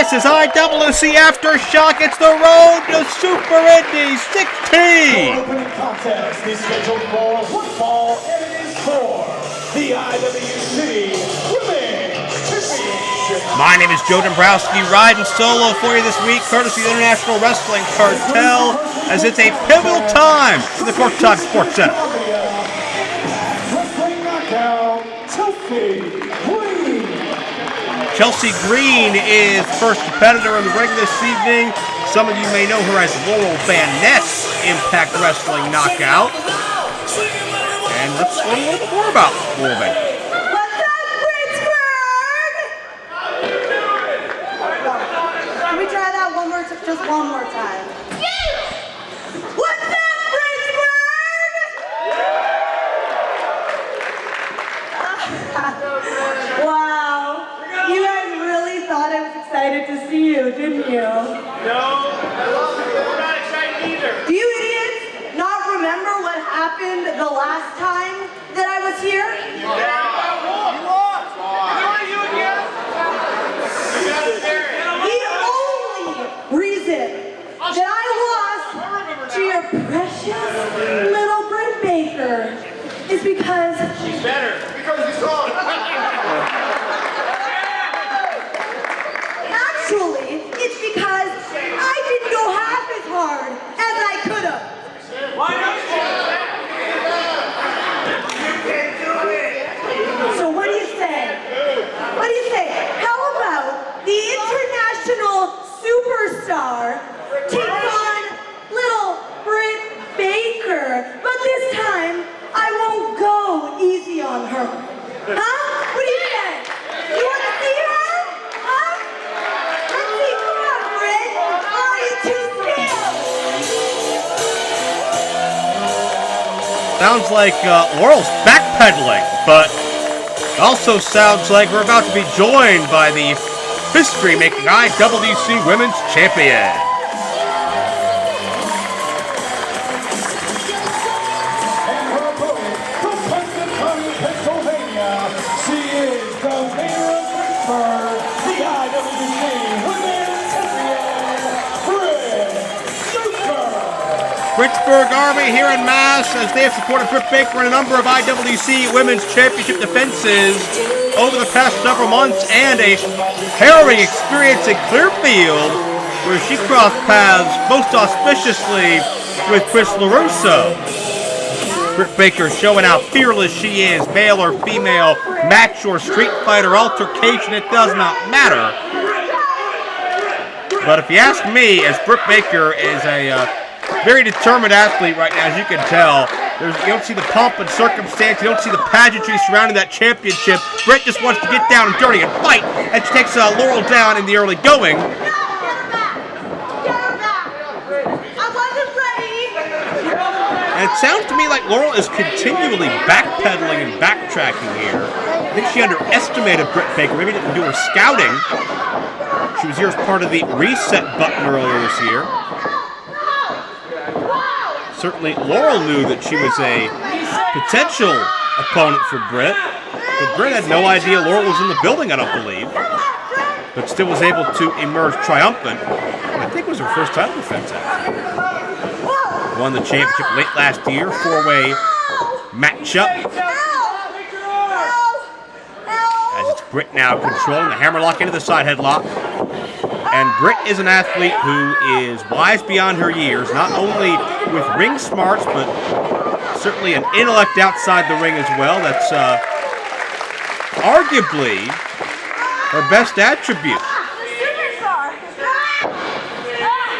This is IWC Aftershock. It's the road to Super Indy 16. Opening contest is scheduled for one fall, and it is for the IWC Women's Championship. My name is Joe Dombrowski, riding solo for you this week, courtesy of the International Wrestling Cartel, as it's a pivotal time for the Cork Talk Sports Center. Wrestling knockout, Chelsea Green is first competitor in the ring this evening. Some of you may know her as Laurel Van Ness, Impact Wrestling Knockout. And let's learn a little bit more about Laurel Van Ness. What's up, Pittsburgh? Can we try that just one more time? What's up, Pittsburgh? Wow. You guys really thought I was excited to see you, didn't you? No, we're not excited either. Do you idiots not remember what happened the last time that I was here? You lost. Who are you again? You got it there. The only reason that I lost to your precious little Britt Baker is because She's better. Because you saw it. actually it's because I didn't go half as hard as I could have. Why not? You can do it. So what do you say? What do you say? How about the international superstar takes on little Britt Baker? But this time, I won't go easy on her. Huh? What do you say? You want to see her? Huh? Let's see. Come on, Britt. Are you too scared? Sounds like Laurel's backpedaling, but also sounds like we're about to be joined by the history-making IWC Women's Champion. And her opponent from Punxsutawney, Pennsylvania, she is the mayor of Pittsburgh, the IWC Women's Champion, Britt. Pittsburgh Army here in Mass, as they have supported Britt Baker in a number of IWC Women's Championship defenses over the past several months, and a harrowing experience in Clearfield, where she crossed paths most auspiciously with Chris LaRusso. Britt Baker showing how fearless she is, male or female, match or street fighter altercation, it does not matter. But if you ask me, as Britt Baker is a very determined athlete right now, as you can tell. You don't see the pomp and circumstance. You don't see the pageantry surrounding that championship. Britt just wants to get down and dirty and fight, and she takes Laurel down in the early going. I wasn't ready. And it sounds to me like Laurel is continually backpedaling and backtracking here. I think she underestimated Britt Baker. Maybe didn't do her scouting. She was here as part of the reset button earlier this year. Certainly, Laurel knew that she was a potential opponent for Britt, but Britt had no idea Laurel was in the building, I don't believe, but still was able to emerge triumphant. I think it was her first title defense, actually. Won the championship late last year, four-way matchup. As it's Britt now controlling the hammerlock into the side headlock. And Britt is an athlete who is wise beyond her years, not only with ring smarts, but certainly an intellect outside the ring as well. That's arguably her best attribute.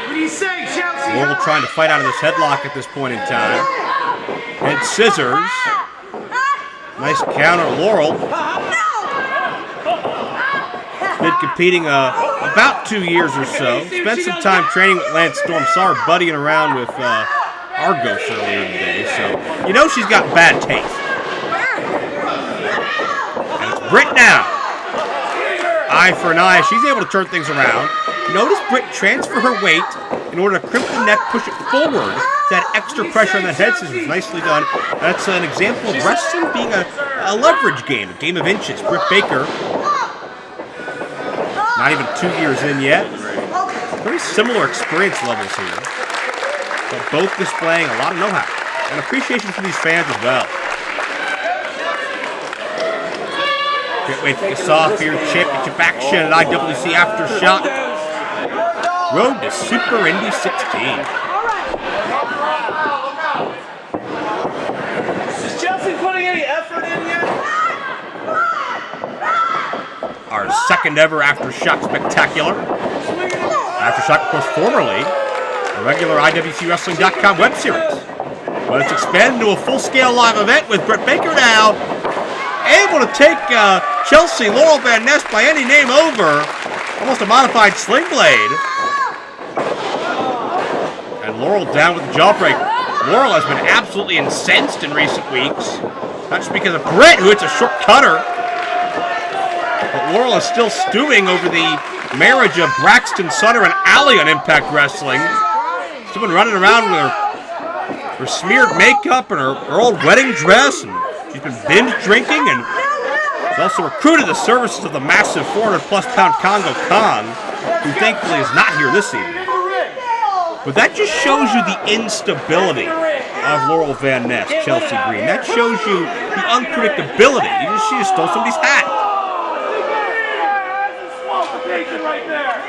What do you say, Chelsea? Laurel trying to fight out of this headlock at this point in time. Head scissors. Nice counter, Laurel. Been competing about 2 years or so. Spent some time training with Lance Storm. Saw her buddying around with Argos earlier in the day. So, you know she's got bad taste. And it's Britt now. Eye for an eye. She's able to turn things around. Notice Britt transfer her weight in order to crimp the neck, push it forward. That extra pressure on the head scissors. Nicely done. That's an example of wrestling being a leverage game, a game of inches. Britt Baker Not even 2 years in yet. Very similar experience levels here. But both displaying a lot of know-how and appreciation for these fans as well. Can't wait to kick us off here. Championship action at IWC Aftershock. Road to Super Indy 16. Is Chelsea putting any effort in yet? Our second ever Aftershock Spectacular. Aftershock, of course, formerly a regular IndyWrestling.us web series. But it's expanded into a full-scale live event with Britt Baker now able to take Chelsea Laurel Van Ness by any name over. Almost a modified sling blade. And Laurel down with the jawbreaker. Laurel has been absolutely incensed in recent weeks. Not just because of Britt, who hits a short cutter. But Laurel is still stewing over the marriage of Braxton Sutter and Allie on Impact Wrestling. She's been running around with her smeared makeup and her old wedding dress. And she's been binge drinking, and she's also recruited the services of the massive 400-plus pound Congo Kong, who thankfully is not here this evening. But that just shows you the instability of Laurel Van Ness, Chelsea Green. That shows you the unpredictability. She just stole somebody's hat.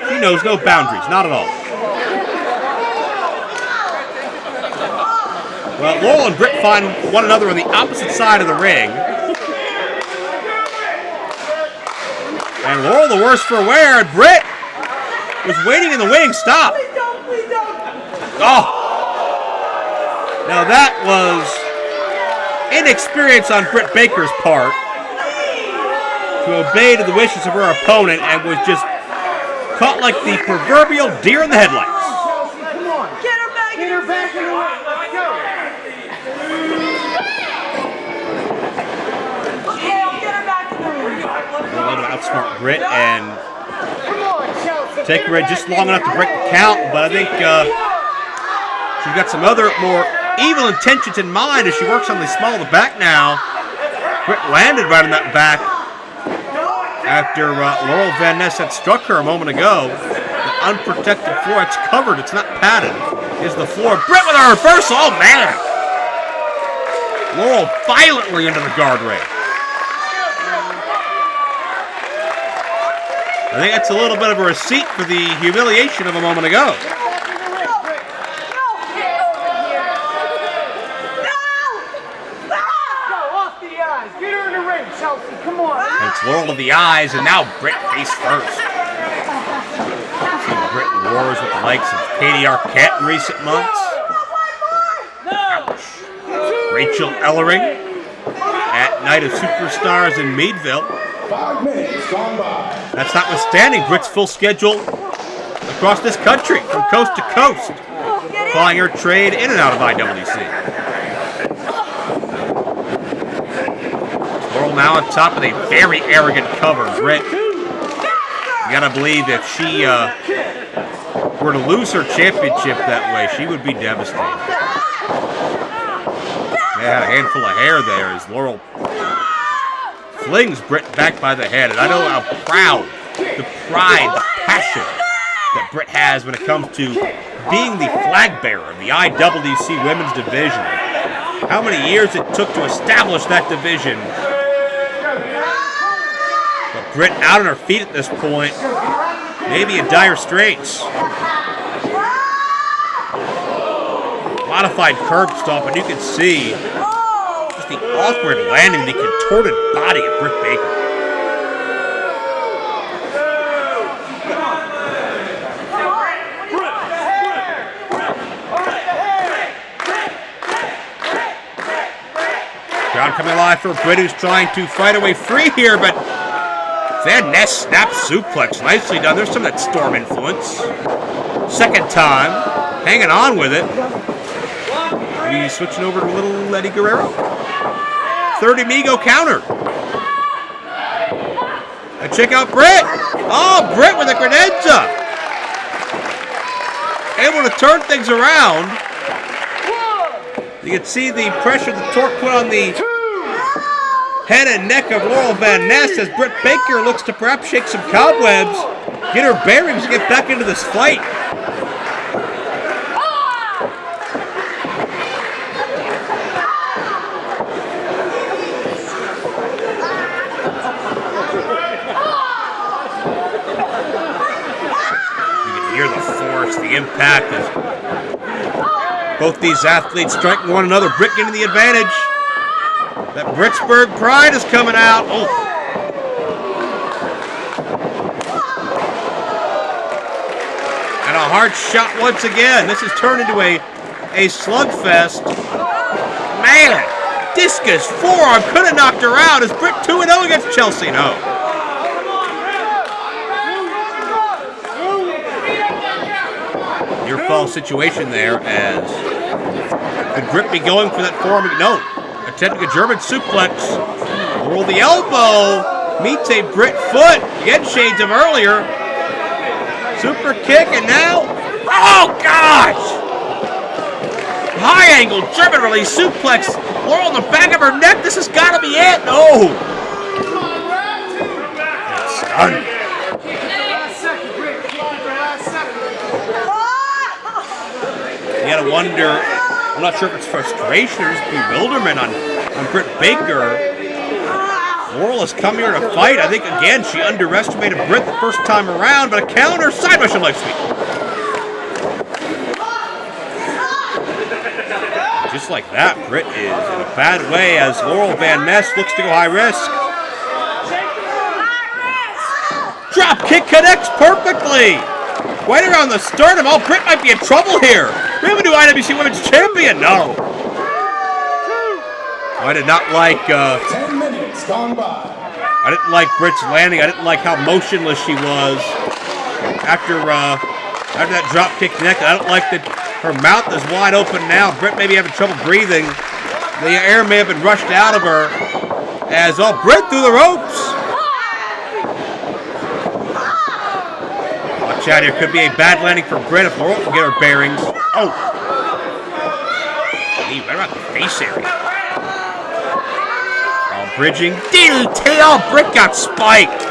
She knows no boundaries, not at all. Well, Laurel and Britt find one another on the opposite side of the ring. And Laurel the worse for wear, and Britt was waiting in the wings. Stop. Oh! Now that was inexperience on Britt Baker's part to obey to the wishes of her opponent and was just caught like the proverbial deer in the headlights. Get her back in the ring. Let's go. Okay, I'll get her back in the ring. We're able to outsmart Britt and take her in just long enough to break the count, but I think she's got some other more evil intentions in mind as she works on the small of the back now. Britt landed right on that back after Laurel Van Ness had struck her a moment ago. The unprotected floor, it's covered, it's not padded, is the floor. Britt with a reversal, oh man! Laurel violently into the guardrail. I think that's a little bit of a receipt for the humiliation of a moment ago. And it's Laurel of the eyes, and now Britt face first. Seen Britt wars with the likes of Katie Arquette in recent months. Ouch. Rachel Ellering at Night of Superstars in Meadville. 5 minutes gone by. That's notwithstanding Britt's full schedule across this country, from coast to coast, plying her trade in and out of IWC. Laurel now on top of a very arrogant cover. Britt, you gotta believe if she were to lose her championship that way, she would be devastated. They had a handful of hair there as Laurel flings Britt back by the head. And I know how proud, the pride, the passion that Britt has when it comes to being the flag bearer of the IWC Women's Division. How many years it took to establish that division. But Britt out on her feet at this point, maybe in dire straits. Modified curb stomp, and you can see just the awkward landing, the contorted body of Britt Baker. Crowd coming alive for Britt, who's trying to fight away free here, but Van Ness snap suplex. Nicely done. There's some of that Storm influence. Second time. Hanging on with it. Maybe switching over to little Eddie Guerrero. Third Amigo counter. And check out Britt. Oh, Britt with a credenza. Able to turn things around. You can see the pressure the torque put on the head and neck of Laurel Van Ness as Britt Baker looks to perhaps shake some cobwebs, get her bearings, and get back into this fight. Hear the force, the impact as both these athletes striking one another. Britt getting the advantage. That Britsburg pride is coming out. Oh. And a hard shot once again. This has turned into a slugfest. Man, discus forearm could have knocked her out. Is Britt 2-0 against Chelsea? No. Near fall situation there as could Britt be going for that forearm? No. Attempting a German suplex. Roll the elbow. Meets a Britt foot. Again, shades of earlier. Super kick and now. Oh gosh! High angle German release suplex. Laurel on the back of her neck. This has got to be it. No. It's stunned. You gotta wonder, I'm not sure if it's frustration or just bewilderment on Britt Baker. Laurel has come here to fight. I think, again, she underestimated Britt the first time around, but a counter, side by leg sweep. Just like that, Britt is in a bad way as Laurel Van Ness looks to go high risk. Drop kick connects perfectly. Right around the sternum. Oh, Britt might be in trouble here. We have a new IWC Women's Champion. No. I did not like. 10 minutes gone by. I didn't like Britt's landing. I didn't like how motionless she was after that drop kick neck. I don't like that her mouth is wide open now. Britt may be having trouble breathing. The air may have been rushed out of her. As Britt through the ropes. Watch out here. Could be a bad landing for Britt if Laurel can get her bearings. Oh. Knee right around the face area. Bridging. DDT. Oh, Britt got spiked.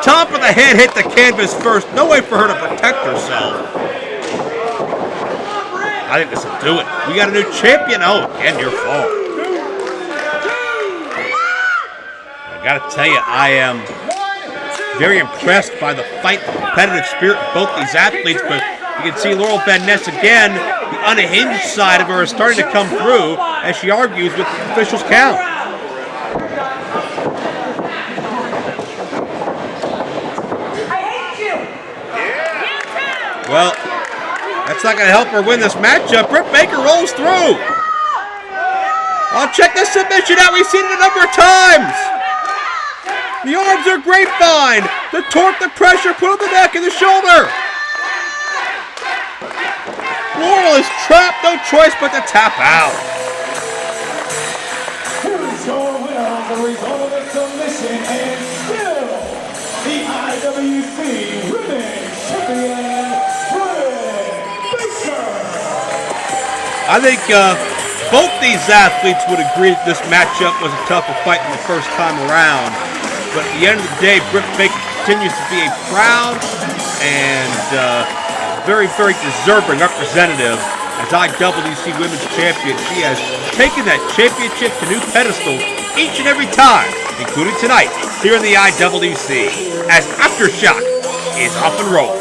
Top of the head hit the canvas first. No way for her to protect herself. I think this will do it. We got a new champion. Oh, again, your fault. I gotta tell you, I am very impressed by the fight, the competitive spirit of both these athletes, but you can see Laurel Van Ness again, the unhinged side of her is starting to come through as she argues with the officials' count. Well, that's not going to help her win this matchup. Britt Baker rolls through. I'll check this submission out. We've seen it a number of times. The arms are grapevine. The torque, the pressure, put on the neck and the shoulder. Laurel is trapped. No choice but to tap out. Here's your winner as a result of the submission and still the IWC Women's Champion. I think both these athletes would agree that this matchup was a tougher fight than the first time around. But at the end of the day, Britt Baker continues to be a proud and very, very deserving representative as IWC Women's Champion. She has taken that championship to new pedestals each and every time, including tonight here in the IWC, as Aftershock is up and rolling.